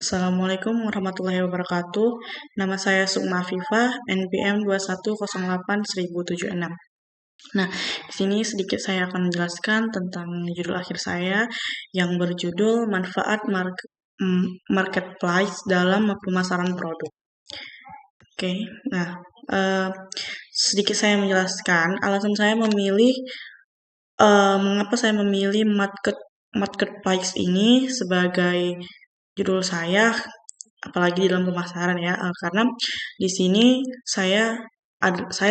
Assalamualaikum warahmatullahi wabarakatuh. Nama saya Sukma Afifah, NPM 21081076. Nah, di sini sedikit saya akan menjelaskan tentang judul akhir saya yang berjudul Manfaat Marketplace dalam Pemasaran Produk. Oke, nah sedikit saya menjelaskan alasan saya memilih mengapa saya memilih marketplace ini sebagai judul saya, apalagi di dalam pemasaran ya, karena di sini saya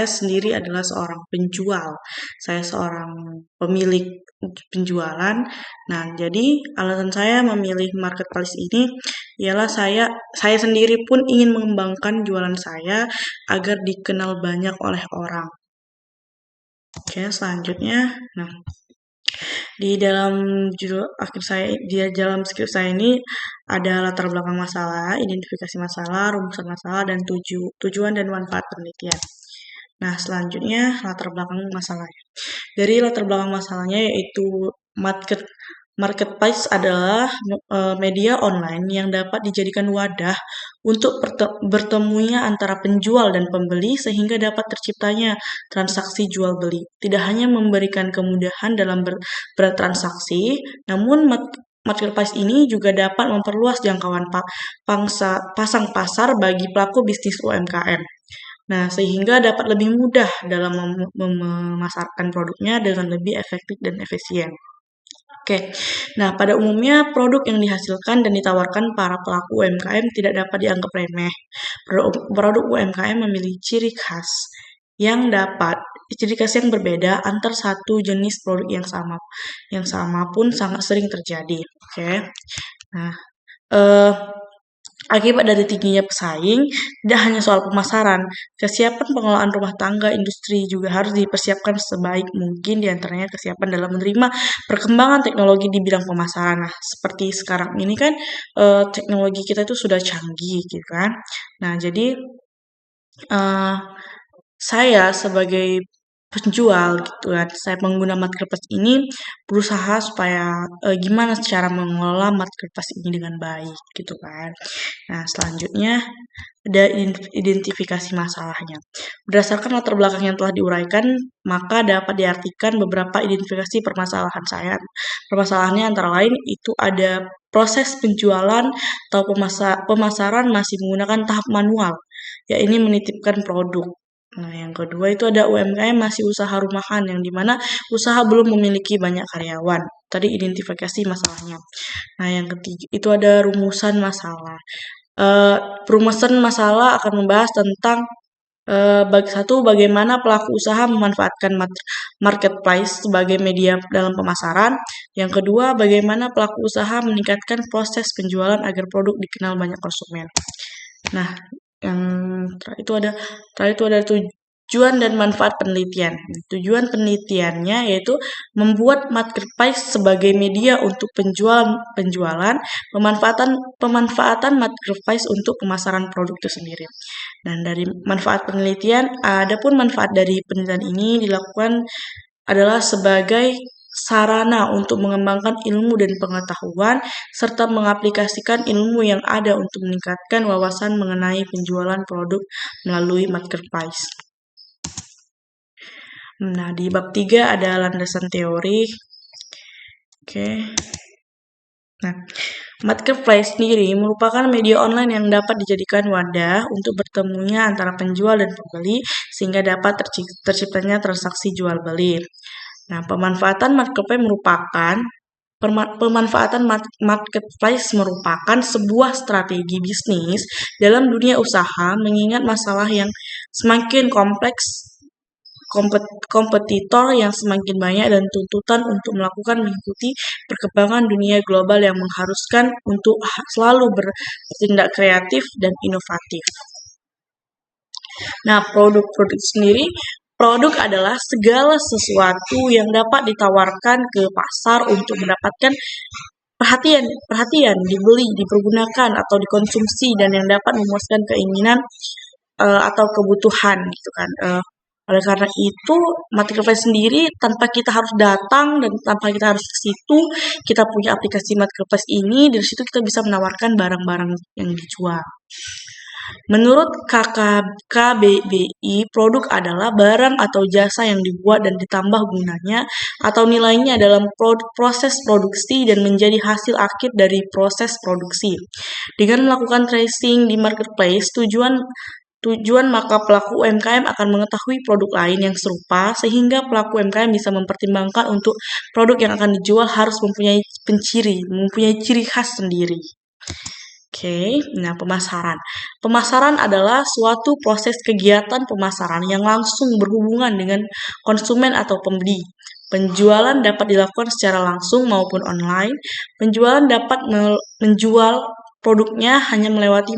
sendiri adalah seorang penjual, saya seorang pemilik penjualan. Nah, jadi alasan saya memilih marketplace ini ialah saya sendiri pun ingin mengembangkan jualan saya agar dikenal banyak oleh orang. Oke, selanjutnya, nah di dalam judul akhir saya, di dalam skrip saya ini ada latar belakang masalah, identifikasi masalah, rumusan masalah, dan tujuan dan manfaat penelitian. Nah, selanjutnya latar belakang masalahnya. Dari latar belakang masalahnya yaitu marketplace adalah media online yang dapat dijadikan wadah untuk bertemunya antara penjual dan pembeli sehingga dapat terciptanya transaksi jual beli. Tidak hanya memberikan kemudahan dalam bertransaksi, namun marketplace ini juga dapat memperluas jangkauan pasang pasar bagi pelaku bisnis UMKM. Nah, sehingga dapat lebih mudah dalam memasarkan produknya dengan lebih efektif dan efisien. Oke, nah pada umumnya produk yang dihasilkan dan ditawarkan para pelaku UMKM tidak dapat dianggap remeh. Produk UMKM memiliki ciri khas yang berbeda antar satu jenis produk yang sama pun sangat sering terjadi. Oke, nah akibat dari tingginya pesaing, tidak hanya soal pemasaran, kesiapan pengelolaan rumah tangga, industri juga harus dipersiapkan sebaik mungkin, diantaranya kesiapan dalam menerima perkembangan teknologi di bidang pemasaran. Nah, seperti sekarang ini kan teknologi kita itu sudah canggih, gitu kan. Nah, jadi saya sebagai penjual gitu kan, saya pengguna marketplace ini berusaha supaya gimana cara mengelola marketplace ini dengan baik gitu kan. Nah, selanjutnya ada identifikasi masalahnya. Berdasarkan latar belakang yang telah diuraikan, maka dapat diartikan beberapa identifikasi permasalahan saya. Permasalahannya antara lain itu ada proses penjualan atau pemasaran masih menggunakan tahap manual, yaitu menitipkan produk. Nah, yang kedua itu ada UMKM masih usaha rumahan, yang dimana usaha belum memiliki banyak karyawan. Tadi identifikasi masalahnya. Nah, yang ketiga itu ada rumusan masalah. Rumusan masalah akan membahas tentang bagaimana pelaku usaha memanfaatkan marketplace sebagai media dalam pemasaran. Yang kedua, bagaimana pelaku usaha meningkatkan proses penjualan agar produk dikenal banyak konsumen. Nah, yang terakhir itu ada tujuan dan manfaat penelitian. Tujuan penelitiannya yaitu membuat marketplace sebagai media untuk penjualan, pemanfaatan marketplace untuk pemasaran produk itu sendiri. Dan dari manfaat penelitian, adapun manfaat dari penelitian ini dilakukan adalah sebagai sarana untuk mengembangkan ilmu dan pengetahuan, serta mengaplikasikan ilmu yang ada untuk meningkatkan wawasan mengenai penjualan produk melalui marketplace. Nah, di bab 3 ada landasan teori. Oke. Nah, marketplace sendiri merupakan media online yang dapat dijadikan wadah untuk bertemunya antara penjual dan pembeli sehingga dapat terciptanya transaksi jual beli. Nah, pemanfaatan marketplace merupakan sebuah strategi bisnis dalam dunia usaha mengingat masalah yang semakin kompleks, kompetitor yang semakin banyak, dan tuntutan untuk mengikuti perkembangan dunia global yang mengharuskan untuk selalu bertindak kreatif dan inovatif. Nah, produk sendiri, produk adalah segala sesuatu yang dapat ditawarkan ke pasar untuk mendapatkan perhatian, dibeli, dipergunakan, atau dikonsumsi, dan yang dapat memuaskan keinginan atau kebutuhan gitu kan. Oleh karena itu, marketplace sendiri tanpa kita harus datang dan tanpa kita harus ke situ, kita punya aplikasi marketplace ini, dari situ kita bisa menawarkan barang-barang yang dijual. Menurut KBBI, produk adalah barang atau jasa yang dibuat dan ditambah gunanya atau nilainya dalam proses produksi dan menjadi hasil akhir dari proses produksi. Dengan melakukan tracing di marketplace, tujuan maka pelaku UMKM akan mengetahui produk lain yang serupa sehingga pelaku UMKM bisa mempertimbangkan untuk produk yang akan dijual harus mempunyai ciri khas sendiri. Oke, nah pemasaran. Pemasaran adalah suatu proses kegiatan pemasaran yang langsung berhubungan dengan konsumen atau pembeli. Penjualan dapat dilakukan secara langsung maupun online. Penjualan dapat menjual produknya hanya melewati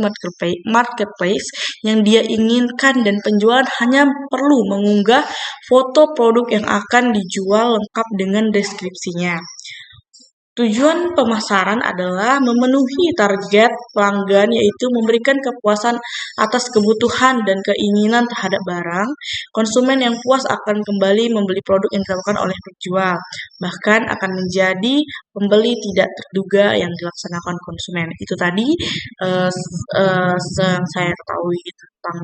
marketplace yang dia inginkan dan penjualan hanya perlu mengunggah foto produk yang akan dijual lengkap dengan deskripsinya. Tujuan pemasaran adalah memenuhi target pelanggan, yaitu memberikan kepuasan atas kebutuhan dan keinginan terhadap barang. Konsumen yang puas akan kembali membeli produk yang ditawarkan oleh penjual, bahkan akan menjadi pembeli tidak terduga yang dilaksanakan konsumen. Itu tadi yang saya ketahui tentang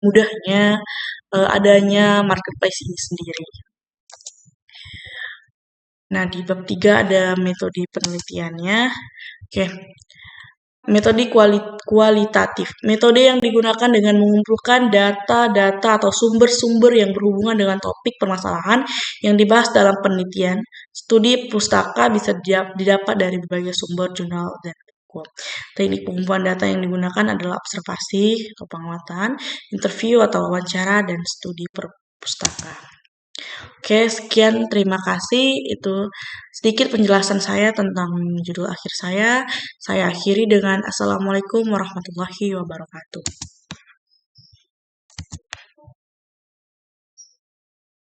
mudahnya adanya marketplace ini sendiri. Nah, di bab 3 ada metode penelitiannya. Oke. Metode kualitatif. Metode yang digunakan dengan mengumpulkan data-data atau sumber-sumber yang berhubungan dengan topik permasalahan yang dibahas dalam penelitian. Studi pustaka bisa didapat dari berbagai sumber jurnal dan buku. Teknik pengumpulan data yang digunakan adalah observasi atau pengamatan, interview atau wawancara, dan studi perpustaka. Oke, sekian, terima kasih. Itu sedikit penjelasan saya tentang judul akhir saya. Saya akhiri dengan Assalamualaikum warahmatullahi wabarakatuh.